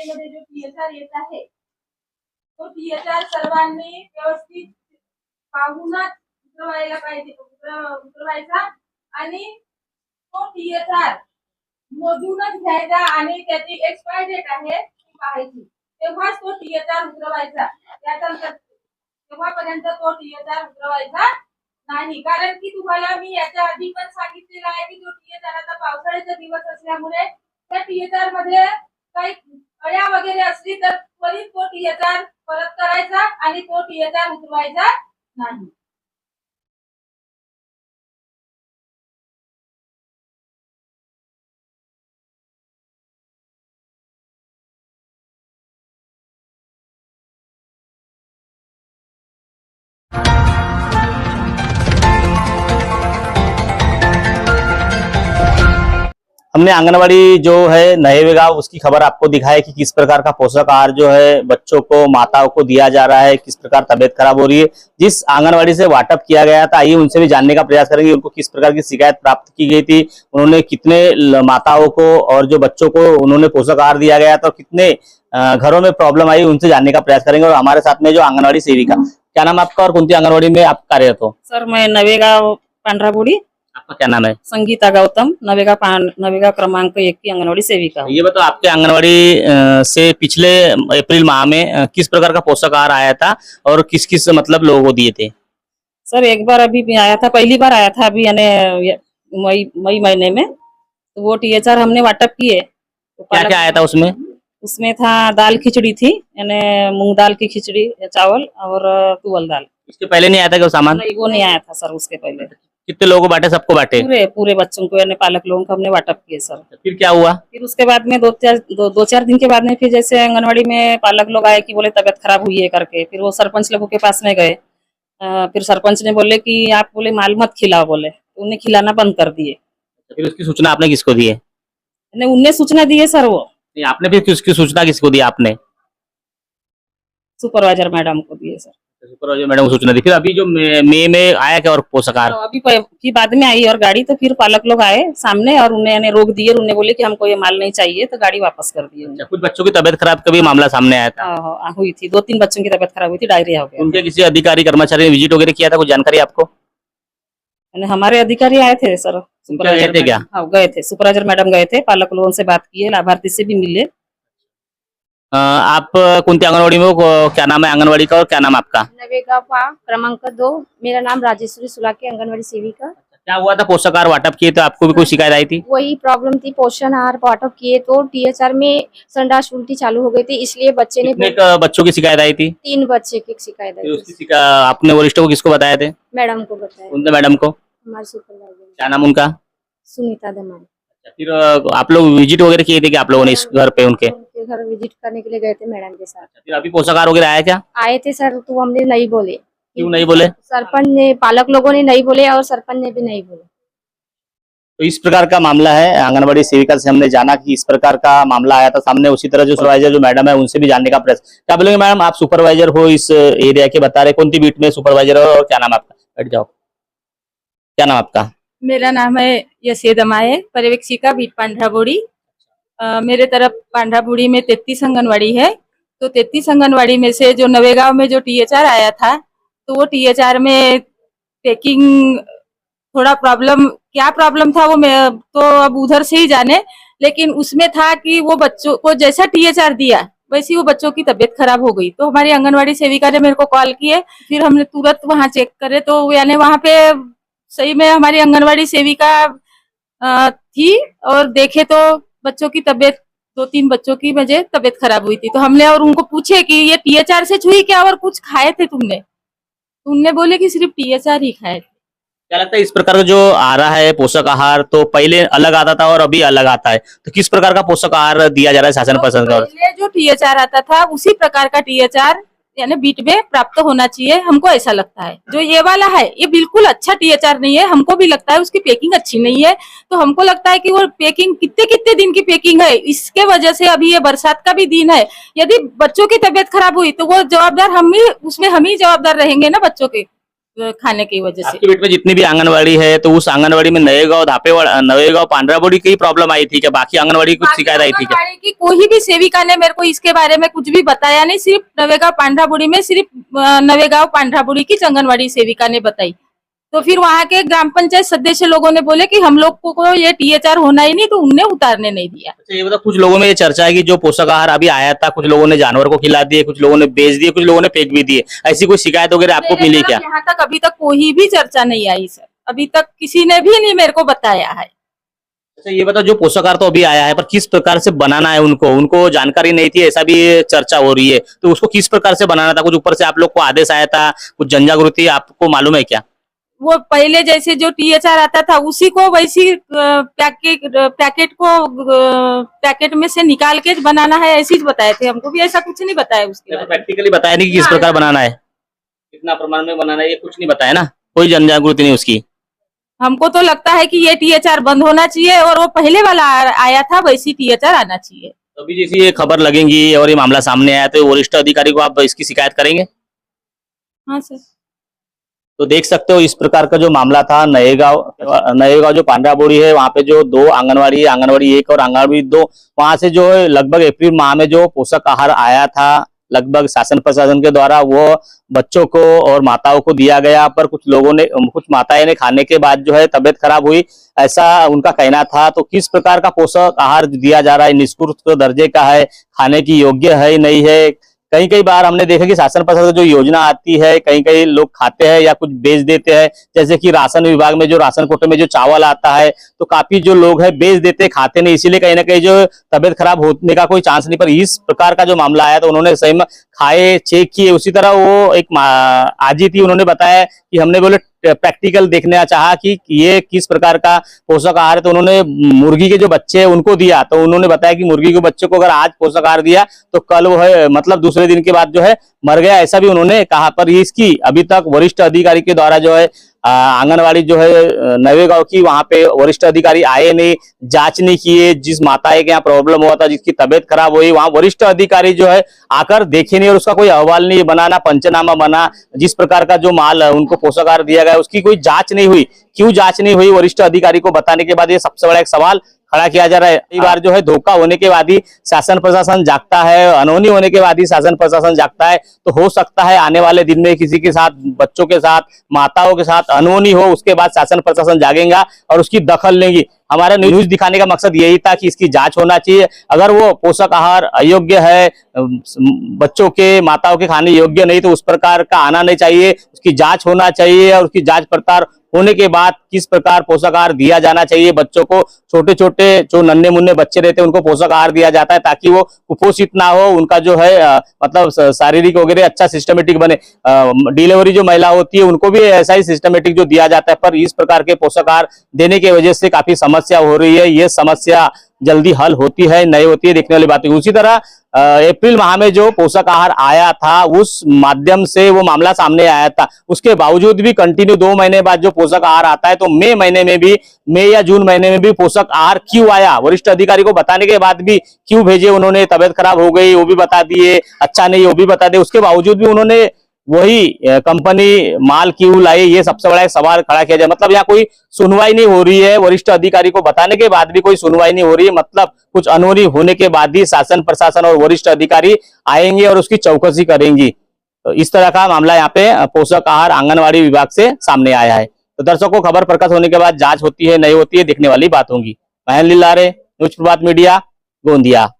अंगणवाडीमध्ये जो टीएचआर येत आहे तो टीएचआर सर्वांनी व्यवस्थित पाहूनच उतरवायला पाहिजे, उतरवायचा आणि तो टीएचआर मोजूनच घ्यायचा आणि त्याची एक्सपायर डेट आहे ती पाहायची, तेव्हाच तो टीएचआर उतरवायचा. तेव्हापर्यंत तो टीएचआर उतरवायचा नाही. कारण की तुम्हाला मी याच्या आधी पण सांगितलेलं आहे की तो टीएचआर आता पावसाळ्याचा दिवस असल्यामुळे त्या टीएचआर मध्ये काही अळ्या वगैरे असली तर त्वरित तो टीएचआर परत करायचा आणि तो टीएचआर उतरवायचा नाही. हमने आंगनवाड़ी जो है नए गांव उसकी खबर आपको दिखाई कि किस प्रकार का पोषक आहार जो है बच्चों को माताओं को दिया जा रहा है, किस प्रकार तबीयत खराब हो रही है. जिस आंगनवाड़ी से वाटअप किया गया था, आइए उनसे भी जानने का प्रयास करेंगे उनको किस प्रकार की शिकायत प्राप्त की गई थी, उन्होंने कितने माताओं को और जो बच्चों को उन्होंने पोषक आहार दिया गया था, कितने घरों में प्रॉब्लम आई, उनसे जानने का प्रयास करेंगे. और हमारे साथ में जो आंगनवाड़ी सेविका, क्या नाम आपका और कौन सी आंगनवाड़ी में आप कार्यरत हो? सर मैं नवेगांव पांढराबुड़ी, आपका क्या नाम है? संगीता गौतम, नवेगा क्रमांक 1 की आंगनवाड़ी सेविका. ये बताओ आपके आंगनवाड़ी से पिछले अप्रैल माह में किस प्रकार का पोषक आहार आया था और किस किस मतलब लोगों को दिए थे? सर एक बार अभी भी आया था, पहली बार आया था अभी यानी मई महीने में, तो वो टीएचआर हमने वाटअप किए. तो क्या क्या आया था उसमें? उसमें था दाल खिचड़ी थी, यानी मूंग दाल की खिचड़ी, चावल और तुवल दाल. इसके पहले नहीं आया था क्या वो सामान? नहीं, वो नहीं आया था सर उसके पहले. कितने लोगों को बांटे? सबको बांटे? पूरे बच्चों को यानी पालक लोगों को हमने वाटअप किए सर. फिर क्या हुआ? फिर उसके बाद में दो चार दिन के बाद में फिर जैसे आंगनवाड़ी में पालक लोग आए कि बोले तबियत खराब हुई है करके, फिर वो सरपंच लोगों के पास में गए. फिर सरपंच ने बोले कि आप बोले माल मत खिलाओ, बोले तो उन्हें खिलाना बंद कर दिए. फिर उसकी सूचना आपने किसको दी है? उन्हें सूचना दी है सर. वो आपने फिर उसकी सूचना किसको दी? आपने सुपरवाइजर मैडम को दिए सर. सुपरवाइजर मैडम को सूचना दी. फिर अभी जो मई में आया क्या और पोषक आहार? अभी फिर बाद में आई और गाड़ी, तो फिर पालक लोग आए सामने और उन्हें रोक दिए. उन्हें बोले कि हमको ये माल नहीं चाहिए, तो गाड़ी वापस कर दिए. कुछ बच्चों की तबियत खराब का भी मामला सामने आया था? हुई थी, 2-3 बच्चों की तबियत खराब हुई थी, डायरिया हो गया. उनके किसी अधिकारी कर्मचारी ने विजिट वगैरह किया था? कुछ जानकारी आपको? हमारे अधिकारी आए थे सर. सुपरवाइजर थे क्या? हाँ गए थे, सुपरवाइजर मैडम गए थे, पालक लोगों से बात की है, लाभार्थी से भी मिले. आप कोणत्या आंगनवाड़ी में हो? क्या नाम है आंगनवाड़ी का और क्या नाम आपका? नवेगा क्रमांक 2. मेरा नाम राजेश्वरी सुलाके, आंगनवाड़ी सेविका. क्या हुआ था? पोषक आहार वाटअप किए तो आपको भी कोई शिकायत आई थी? वही प्रॉब्लम थी, पोषण आहार वाटअप किए तो टीएचआर में संडास उल्टी चालू हो गई थी, इसलिए बच्चे ने बच्चों की शिकायत आई थी? 3 बच्चे की शिकायत आई थी. आपने वरिष्ठों को किसको बताए थे? मैडम को बताया. उनसे मैडम को? हमारे सुपरवाइजर. क्या नाम उनका? सुनीता दमानी. फिर आप लोग विजिट वगैरह किए थे कि आप लोगों ने इस घर पे उनके घर विजिट करने के लिए गए थे मैडम के साथ. फिर अभी पोषक आहार वगैरह आया क्या? आए थे सर, तो हमने नहीं बोले. क्यों नहीं बोले? सरपंच ने, पालक लोगों ने नहीं बोले और सरपंच ने भी नहीं बोले. तो इस प्रकार का मामला है. आंगनबाड़ी सेविका से हमने जाना कि इस प्रकार का मामला आया था सामने. उसी तरह जो सुपरवाइजर जो मैडम है उनसे भी जानने का प्रयास. क्या बोलेंगे मैडम? आप सुपरवाइजर हो इस एरिया के, बता रहे कौन सी बीट में सुपरवाइजर हो और क्या नाम आपका? बैठ जाओ. क्या नाम आपका? मेरा नाम है यशे दमाए, पर्यवेक्षिका बीट पांढराबुड़ी. मेरे तरफ पांढराबुड़ी में 33 आंगनवाड़ी है. तो 33 आंगनवाड़ी में से जो नवेगांव में जो टीएचआर आया था, तो वो टीएचआर में पैकिंग थोड़ा क्या प्रॉब्लम था वो मैं तो अब उधर से ही जाने, लेकिन उसमें था कि वो बच्चों को जैसा टीएचआर दिया वैसी वो बच्चों की तबीयत खराब हो गई. तो हमारी आंगनवाड़ी सेविका ने मेरे को कॉल किए, फिर हमने तुरंत वहाँ चेक करे तो यानी वहाँ पे सही में हमारी आंगनवाड़ी सेविका थी और देखे तो बच्चों की तबीयत, 2-3 बच्चों की मुझे तबीयत खराब हुई थी. तो हमने और उनको पूछे कि ये टीएचआर से छुई क्या और कुछ खाए थे तुमने? तो उनने बोले कि सिर्फ टीएचआर ही खाए थे. क्या लगता है इस प्रकार का जो आ रहा है पोषक आहार, तो पहले अलग आता था और अभी अलग आता है, तो किस प्रकार का पोषक आहार दिया जा रहा है शासन प्रशासन का? पहले जो टीएचआर आता था उसी प्रकार का टीएचआर यानी बीट में प्राप्त होना चाहिए, हमको ऐसा लगता है. जो ये वाला है ये बिल्कुल अच्छा टीएचआर नहीं है, हमको भी लगता है उसकी पैकिंग अच्छी नहीं है. तो हमको लगता है कि वो पैकिंग कितने दिन की पैकिंग है, इसके वजह से अभी ये बरसात का भी दिन है, यदि बच्चों की तबीयत खराब हुई तो वो जवाबदार हम ही जवाबदार रहेंगे ना बच्चों के. खाने की वजह से। आपके बेट में जितनी भी आंगनवाड़ी है तो उस आंगनवाड़ी में नवेगांव पांड्राबोड़ी की प्रॉब्लम आई थी क्या? बाकी आंगनवाड़ी की कुछ शिकायत आई थी क्या? आंगनबाड़ी की कोई भी सेविका ने मेरे को इसके बारे में कुछ भी बताया नहीं, सिर्फ नवेगांव पांड्राबुड़ी में सिर्फ नवेगांव पांड्राबुड़ी की आंगनबाड़ी सेविका ने बताई। तो फिर वहाँ के ग्राम पंचायत सदस्य लोगों ने बोले कि हम लोग को ये THR होना ही नहीं, तो उनने उतारने नहीं दिया। अच्छा ये बता, कुछ लोगों में ये चर्चा है कि जो पोषक आहार अभी आया था, कुछ लोगों ने जानवर को खिला दिए, कुछ लोगों ने बेच दिए, कुछ लोगों ने फेंक भी दिए। ऐसी कोई शिकायत वगैरह आपको मेरे मिली तरफ क्या? यहाँ तक अभी तक कोई भी चर्चा नहीं आई सर, अभी तक किसी ने भी नहीं मेरे को बताया है। अच्छा ये बता, जो पोषक आहार तो अभी आया है पर किस प्रकार से बनाना है उनको जानकारी नहीं थी, ऐसा भी चर्चा हो रही है। तो उसको किस प्रकार से बनाना था? कुछ ऊपर से आप लोग को आदेश आया था, कुछ जनजागृति आपको मालूम है क्या? वो पहले जैसे जो THR आता था उसी को वैसी पैकेट में से निकाल के बनाना है, ऐसी बताए थे हमको भी, ऐसा कुछ नहीं बताया उसके बारे में। प्रैक्टिकली बताया नहीं कि किस प्रकार बनाना है, कितना प्रमाण में बनाना है, ये कुछ नहीं बताया ना, कोई जनजागृति नहीं उसकी। हमको तो लगता है कि ये THR बंद होना चाहिए और वो पहले वाला आया था वैसी THR आना चाहिए। अभी जैसे ये खबर लगेंगी और ये मामला सामने आया तो वरिष्ठ अधिकारी को आप इसकी शिकायत करेंगे? हाँ सर। तो देख सकते हो इस प्रकार का जो मामला था, नएगांव जो पांड्राबोड़ी है वहाँ पे जो दो आंगनवाड़ी है, आंगनवाड़ी 1 और आंगनवाड़ी 2, वहां से जो है लगभग अप्रैल माह में जो पोषक आहार आया था, लगभग शासन प्रशासन के द्वारा वो बच्चों को और माताओं को दिया गया, पर कुछ माताएं ने खाने के बाद जो है तबीयत खराब हुई, ऐसा उनका कहना था। तो किस प्रकार का पोषक आहार दिया जा रहा है, निष्कृत दर्जे का है, खाने की योग्य है नहीं है? कई बार हमने देखा कि शासन प्रशासन जो योजना आती है, कई लोग खाते हैं या कुछ बेच देते हैं। जैसे कि राशन विभाग में जो राशन कोटे में जो चावल आता है, तो काफी जो लोग है बेच देते, खाते नहीं, इसीलिए कहीं ना कहीं जो तबियत खराब होने का कोई चांस नहीं। पर इस प्रकार का जो मामला आया तो उन्होंने सही में खाए, चेक किए। उसी तरह वो एक आजी थी, उन्होंने बताया कि हमने बोले प्रैक्टिकल देखना चाहा कि ये किस प्रकार का पोषक आहार है, तो उन्होंने मुर्गी के जो बच्चे हैं उनको दिया। तो उन्होंने बताया कि मुर्गी के बच्चे को अगर आज पोषक आहार दिया तो कल वो है मतलब दूसरे दिन के बाद जो है मर गया, ऐसा भी उन्होंने कहा। पर इसकी अभी तक वरिष्ठ अधिकारी के द्वारा जो है आंगनवाड़ी जो है नवेगांव की, वहां पे वरिष्ठ अधिकारी आए नहीं, जांच नहीं किए। जिस माताएं के यहाँ प्रॉब्लम हुआ था, जिसकी तबीयत खराब हुई, वहां वरिष्ठ अधिकारी जो है आकर देखे नहीं और उसका कोई अहवाल नहीं बनाना, पंचनामा बना। जिस प्रकार का जो माल उनको पोषक आहार दिया गया उसकी कोई जांच नहीं हुई। क्यों जांच नहीं हुई वरिष्ठ अधिकारी को बताने के बाद, ये सबसे बड़ा एक सवाल खड़ा किया जा रहा है। कई बार जो है धोखा होने के बाद ही शासन प्रशासन जागता है, अनहोनी होने के बाद ही शासन प्रशासन जागता है। तो हो सकता है आने वाले दिन में किसी के साथ, बच्चों के साथ, माताओं के साथ अनहोनी हो, उसके बाद शासन प्रशासन जागेगा और उसकी दखल लेंगी। हमारा न्यूज दिखाने का मकसद यही था कि इसकी जांच होना चाहिए। अगर वो पोषक आहार अयोग्य है, बच्चों के, माताओं के खाने योग्य नहीं, तो उस प्रकार का आना नहीं चाहिए। उसकी जांच होना चाहिए और उसकी जांच पड़ताल होने के बाद किस प्रकार पोषक आहार दिया जाना चाहिए बच्चों को। छोटे छोटे जो नन्हे मुन्ने बच्चे रहते हैं उनको पोषक आहार दिया जाता है ताकि वो कुपोषित ना हो, उनका जो है मतलब शारीरिक वगैरह अच्छा सिस्टमेटिक बने। डिलीवरी जो महिला होती है उनको भी ऐसा ही सिस्टमेटिक जो दिया जाता है। पर इस प्रकार के पोषक आहार देने की वजह से काफी समस्या हो रही है। ये समस्या जल्दी हल होती है नहीं होती है देखने वाली बात है। उसी तरह अप्रैल माह में जो पोषक आहार आया था उस माध्यम से वो मामला सामने आया था। उसके बावजूद भी कंटिन्यू 2 महीने बाद जो पोषक आहार आता है, तो मई महीने में भी, मई या जून महीने में भी पोषक आहार क्यों आया, वरिष्ठ अधिकारी को बताने के बाद भी क्यों भेजे उन्होंने? तबियत खराब हो गई वो भी बता दिए, अच्छा नहीं वो भी बता दिए, उसके बावजूद भी उन्होंने वही कंपनी माल क्यों लाई? ये सबसे बड़ा एक सवाल खड़ा किया जाए। मतलब यहाँ कोई सुनवाई नहीं हो रही है, वरिष्ठ अधिकारी को बताने के बाद भी कोई सुनवाई नहीं हो रही है। मतलब कुछ अनहोनी होने के बाद ही शासन प्रशासन और वरिष्ठ अधिकारी आएंगे और उसकी चौकसी करेंगी। तो इस तरह का मामला यहाँ पे पोषक आहार आंगनवाड़ी विभाग से सामने आया है। तो दर्शकों, खबर प्रकाश होने के बाद जांच होती है नहीं होती है देखने वाली बात होगी। महेंद्र लिलारे, न्यूज प्रभात मीडिया, गोंदिया।